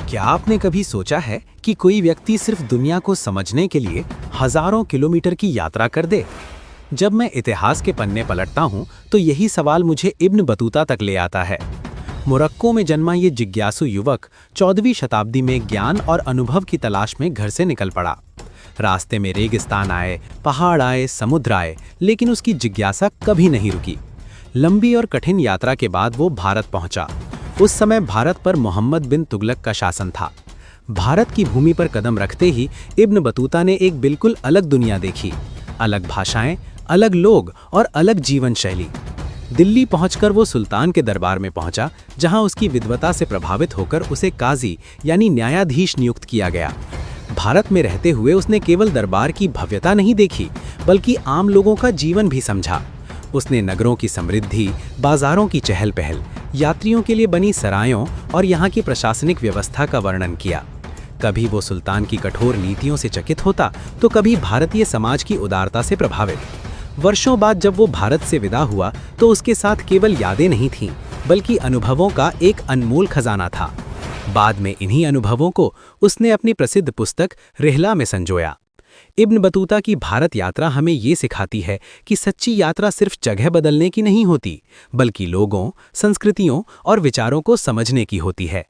क्या आपने कभी सोचा है कि कोई व्यक्ति सिर्फ दुनिया को समझने के लिए हजारों किलोमीटर की यात्रा कर दे? जब मैं इतिहास के पन्ने पलटता हूं, तो यही सवाल मुझे इब्न बतूता तक ले आता है। मोरक्को में जन्मा ये जिज्ञासु युवक 14वीं शताब्दी में ज्ञान और अनुभव की तलाश में घर से निकल पड़ा। रास्ते में रेगिस्तान आए, पहाड़ आए, समुद्र आए, लेकिन उसकी जिज्ञासा कभी नहीं रुकी। लंबी और कठिन यात्रा के बाद वो भारत पहुंचा। उस समय भारत पर मोहम्मद बिन तुगलक का शासन था। भारत की भूमि पर कदम रखते ही इब्न बतूता ने एक बिल्कुल अलग दुनिया देखी। अलग भाषाएं, अलग लोग और अलग जीवन शैली। दिल्ली पहुंचकर वो सुल्तान के दरबार में पहुंचा, जहां उसकी विद्वता से प्रभावित होकर उसे काजी यानी न्यायाधीश नियुक्त किया गया। भारत में रहते हुए उसने केवल दरबार की भव्यता नहीं देखी, बल्कि आम लोगों का जीवन भी समझा। उसने नगरों की समृद्धि, बाजारों की चहल पहल, यात्रियों के लिए बनी सरायों और यहाँ की प्रशासनिक व्यवस्था का वर्णन किया। कभी वो सुल्तान की कठोर नीतियों से चकित होता, तो कभी भारतीय समाज की उदारता से प्रभावित। वर्षों बाद जब वो भारत से विदा हुआ, तो उसके साथ केवल यादें नहीं थीं, बल्कि अनुभवों का एक अनमोल खजाना था। बाद में इन्हीं अनुभवों को उसने अपनी प्रसिद्ध पुस्तक रिहला में संजोया। इब्न बतूता की भारत यात्रा हमें ये सिखाती है कि सच्ची यात्रा सिर्फ जगह बदलने की नहीं होती, बल्कि लोगों, संस्कृतियों और विचारों को समझने की होती है।